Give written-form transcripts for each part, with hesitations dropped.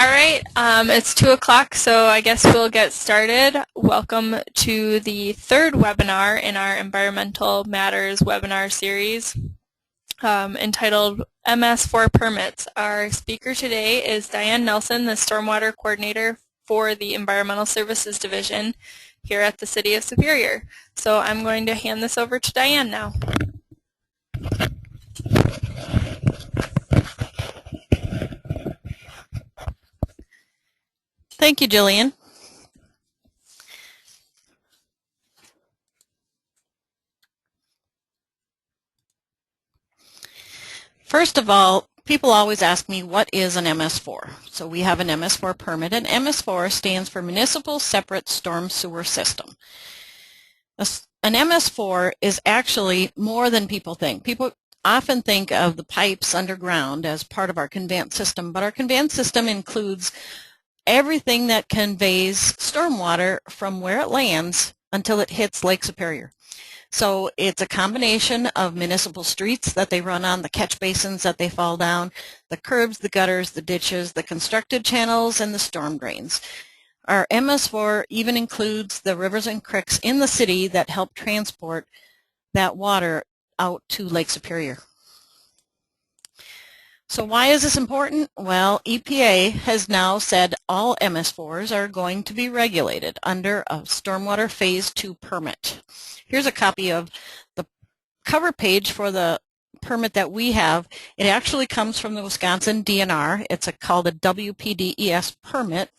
All right, it's 2 o'clock, so I guess we'll get started. Welcome to the third webinar in our Environmental Matters webinar series entitled MS4 Permits. Our speaker today is Diane Nelson, the Stormwater Coordinator for the Environmental Services Division here at the City of Superior. So I'm going to hand this over to Diane now. Thank you, Jillian. First of all, people always ask me, what is an MS4? So we have an MS4 permit, and MS4 stands for Municipal Separate Storm Sewer System. An MS4 is actually more than people think. People often think of the pipes underground as part of our conveyance system, but our conveyance system includes everything that conveys stormwater from where it lands until it hits Lake Superior. So it's a combination of municipal streets that they run on, the catch basins that they fall down, the curbs, the gutters, the ditches, the constructed channels, and the storm drains. Our MS4 even includes the rivers and creeks in the city that help transport that water out to Lake Superior. So why is this important? Well, EPA has now said all MS4s are going to be regulated under a Stormwater Phase 2 permit. Here's a copy of the cover page for the permit that we have. It actually comes from the Wisconsin DNR. It's called a WPDES permit.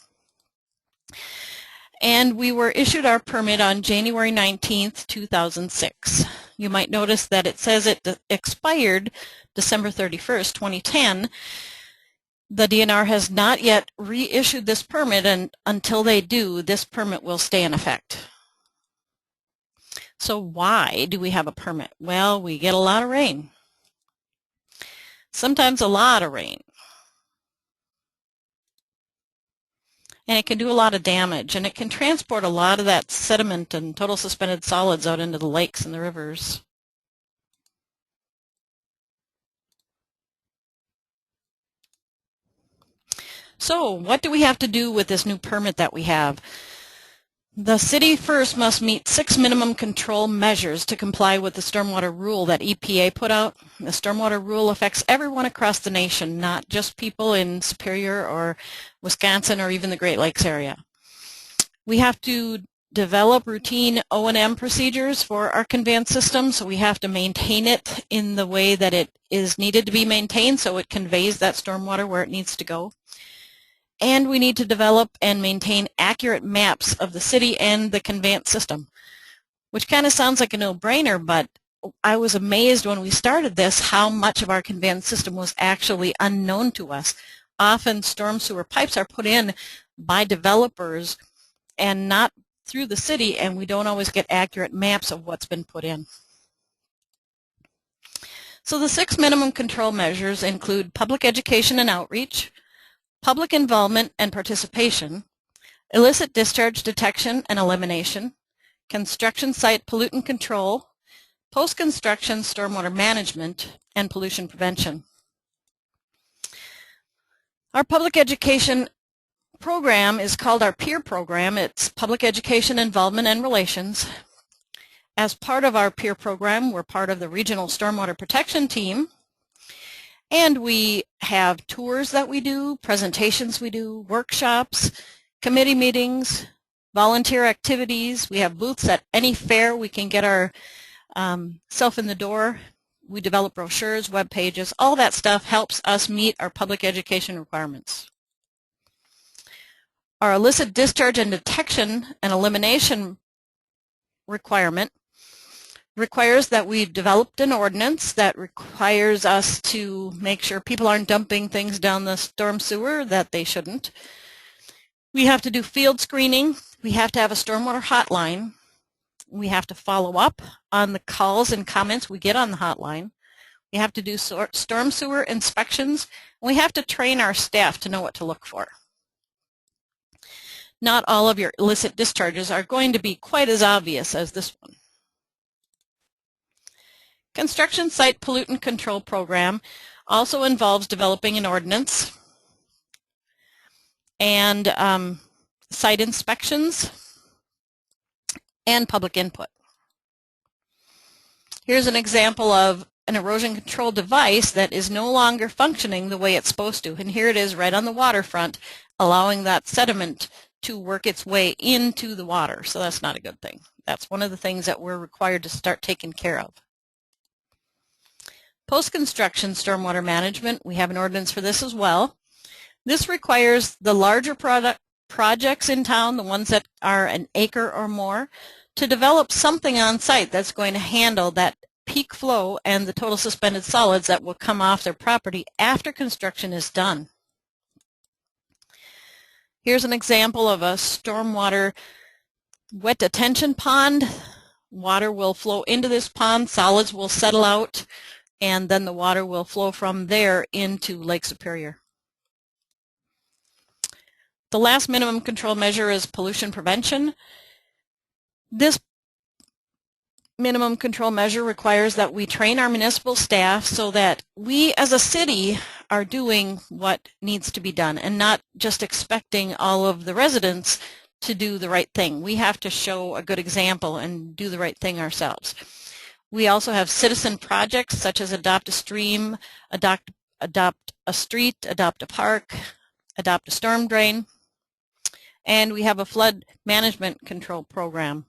And we were issued our permit on January 19th, 2006. You might notice that it says it expired December 31st, 2010. The DNR has not yet reissued this permit, and until they do, this permit will stay in effect. So why do we have a permit? Well, we get a lot of rain. Sometimes a lot of rain. And it can do a lot of damage, and it can transport a lot of that sediment and total suspended solids out into the lakes and the rivers. So what do we have to do with this new permit that we have? The city first must meet 6 minimum control measures to comply with the stormwater rule that EPA put out. The stormwater rule affects everyone across the nation, not just people in Superior or Wisconsin or even the Great Lakes area. We have to develop routine O&M procedures for our conveyance system, so we have to maintain it in the way that it is needed to be maintained so it conveys that stormwater where it needs to go. And we need to develop and maintain accurate maps of the city and the conveyance system, which kind of sounds like a no-brainer, but I was amazed when we started this how much of our conveyance system was actually unknown to us. Often storm sewer pipes are put in by developers and not through the city, and we don't always get accurate maps of what's been put in. So the 6 minimum control measures include public education and outreach, public involvement and participation, illicit discharge detection and elimination, construction site pollutant control, post-construction stormwater management, and pollution prevention. Our public education program is called our PEER program. It's Public Education Involvement and Relations. As part of our PEER program, we're part of the Regional Stormwater Protection Team. And we have tours that we do, presentations we do, workshops, committee meetings, volunteer activities. We have booths at any fair. We can get our self in the door. We develop brochures, web pages. All that stuff helps us meet our public education requirements. Our illicit discharge and detection and elimination requirement requires that we've developed an ordinance that requires us to make sure people aren't dumping things down the storm sewer that they shouldn't. We have to do field screening. We have to have a stormwater hotline. We have to follow up on the calls and comments we get on the hotline. We have to do storm sewer inspections. We have to train our staff to know what to look for. Not all of your illicit discharges are going to be quite as obvious as this one. Construction Site Pollutant Control Program also involves developing an ordinance. and site inspections, and public input. Here's an example of an erosion control device that is no longer functioning the way it's supposed to. And here it is right on the waterfront, allowing that sediment to work its way into the water. So that's not a good thing. That's one of the things that we're required to start taking care of. Post-construction stormwater management, we have an ordinance for this as well. This requires the larger projects in town, the ones that are an acre or more, to develop something on site that's going to handle that peak flow and the total suspended solids that will come off their property after construction is done. Here's an example of a stormwater wet detention pond. Water will flow into this pond, solids will settle out, and then the water will flow from there into Lake Superior. The last minimum control measure is pollution prevention. This minimum control measure requires that we train our municipal staff so that we as a city are doing what needs to be done and not just expecting all of the residents to do the right thing. We have to show a good example and do the right thing ourselves. We also have citizen projects such as adopt a stream, adopt a street, adopt a park, adopt a storm drain, and we have a flood management control program.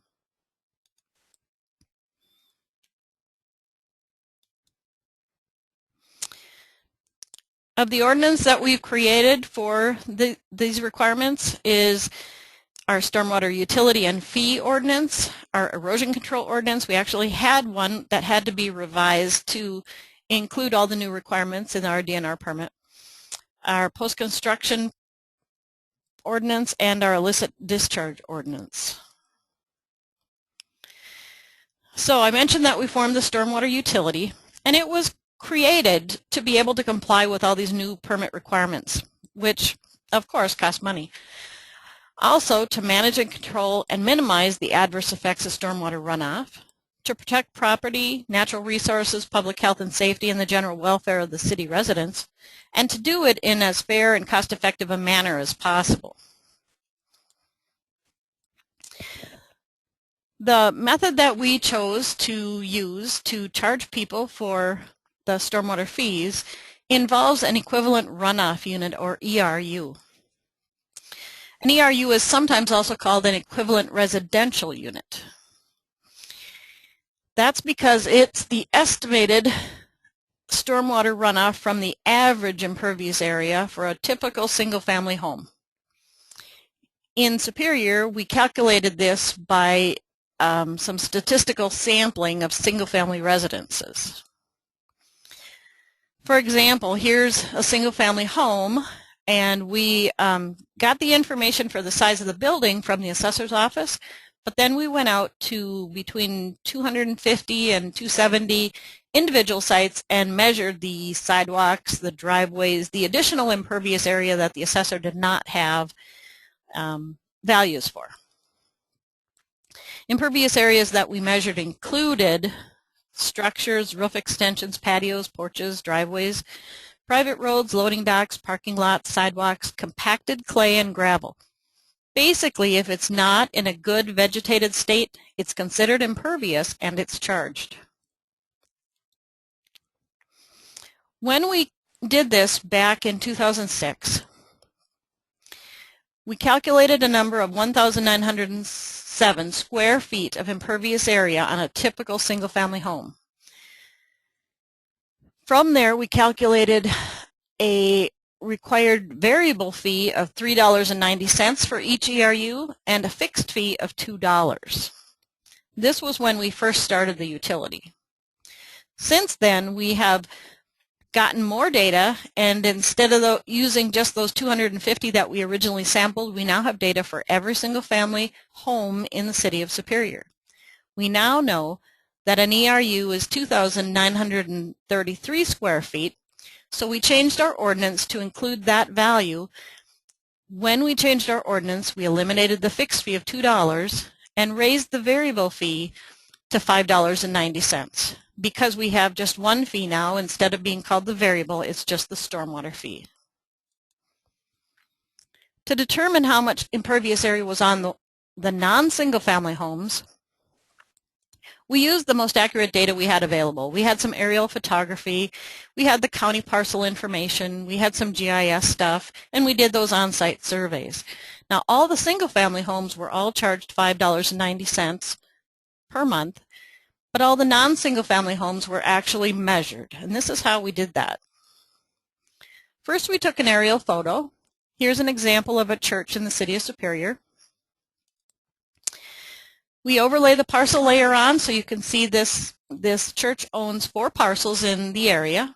Of the ordinance that we've created for these requirements is our stormwater utility and fee ordinance, our erosion control ordinance. We actually had one that had to be revised to include all the new requirements in our DNR permit, our post-construction ordinance, and our illicit discharge ordinance. So I mentioned that we formed the stormwater utility, and it was created to be able to comply with all these new permit requirements, which of course cost money. Also to manage and control and minimize the adverse effects of stormwater runoff, to protect property, natural resources, public health and safety, and the general welfare of the city residents, and to do it in as fair and cost-effective a manner as possible. The method that we chose to use to charge people for the stormwater fees involves an equivalent runoff unit, or ERU. An ERU is sometimes also called an equivalent residential unit. That's because it's the estimated stormwater runoff from the average impervious area for a typical single-family home. In Superior, we calculated this by some statistical sampling of single-family residences. For example, here's a single-family home, and we got the information for the size of the building from the assessor's office, but then we went out to between 250 and 270 individual sites and measured the sidewalks, the driveways, the additional impervious area that the assessor did not have values for. Impervious areas that we measured included structures, roof extensions, patios, porches, driveways, private roads, loading docks, parking lots, sidewalks, compacted clay, and gravel. Basically, if it's not in a good vegetated state, it's considered impervious and it's charged. When we did this back in 2006, we calculated a number of 1,907 square feet of impervious area on a typical single-family home. From there, we calculated a required variable fee of $3.90 for each ERU and a fixed fee of $2. This was when we first started the utility. Since then, we have gotten more data, and instead of using just those 250 that we originally sampled, we now have data for every single family home in the city of Superior. We now know that an ERU is 2,933 square feet, so we changed our ordinance to include that value. When we changed our ordinance, we eliminated the fixed fee of $2 and raised the variable fee to $5.90. Because we have just one fee now, instead of being called the variable, it's just the stormwater fee. To determine how much impervious area was on the non-single family homes, we used the most accurate data we had available. We had some aerial photography, we had the county parcel information, we had some GIS stuff, and we did those on-site surveys. Now, all the single-family homes were all charged $5.90 per month, but all the non-single-family homes were actually measured, and this is how we did that. First, we took an aerial photo. Here's an example of a church in the city of Superior. We overlay the parcel layer on so you can see this church owns 4 parcels in the area.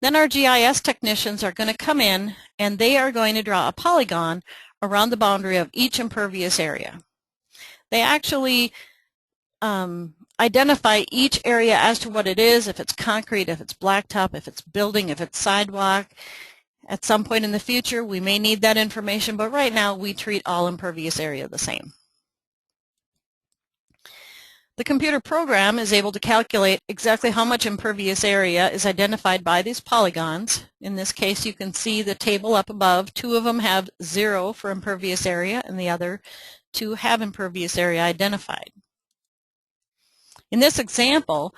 Then our GIS technicians are going to come in and they are going to draw a polygon around the boundary of each impervious area. They actually identify each area as to what it is, if it's concrete, if it's blacktop, if it's building, if it's sidewalk. At some point in the future we may need that information, but right now we treat all impervious area the same. The computer program is able to calculate exactly how much impervious area is identified by these polygons. In this case, you can see the table up above. 2 of them have 0 for impervious area, and the other 2 have impervious area identified. In this example,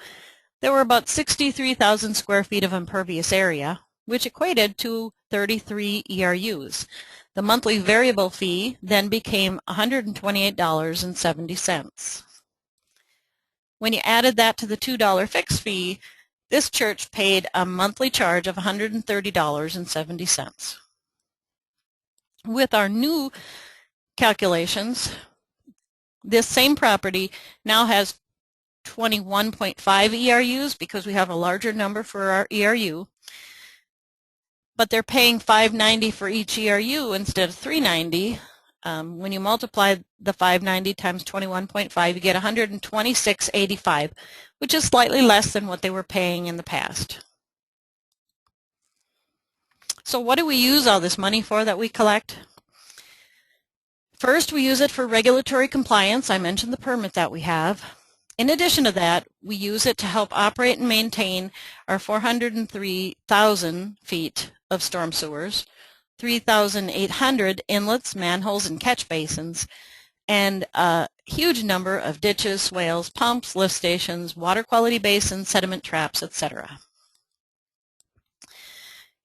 there were about 63,000 square feet of impervious area, which equated to 33 ERUs. The monthly variable fee then became $128.70. When you added that to the $2 fixed fee, this church paid a monthly charge of $130.70. With our new calculations, this same property now has 21.5 ERUs because we have a larger number for our ERU, but they're paying $5.90 for each ERU instead of $3.90. When you multiply the $5.90 times 21.5, you get $126.85, which is slightly less than what they were paying in the past. So what do we use all this money for that we collect? First, we use it for regulatory compliance. I mentioned the permit that we have. In addition to that, we use it to help operate and maintain our 403,000 feet of storm sewers, 3,800 inlets, manholes, and catch basins, and a huge number of ditches, swales, pumps, lift stations, water quality basins, sediment traps, etc.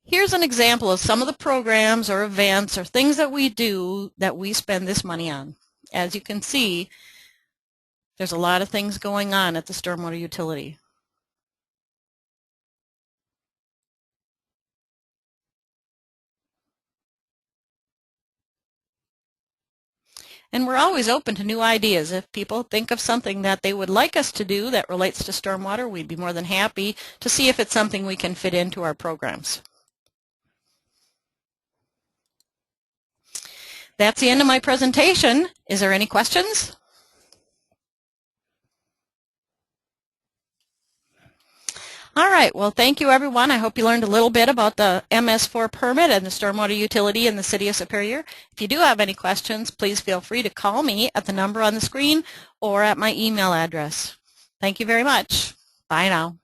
Here's an example of some of the programs or events or things that we do that we spend this money on. As you can see, there's a lot of things going on at the stormwater utility. And we're always open to new ideas. If people think of something that they would like us to do that relates to stormwater, we'd be more than happy to see if it's something we can fit into our programs. That's the end of my presentation. Is there any questions? All right, well, thank you, everyone. I hope you learned a little bit about the MS4 permit and the stormwater utility in the City of Superior. If you do have any questions, please feel free to call me at the number on the screen or at my email address. Thank you very much. Bye now.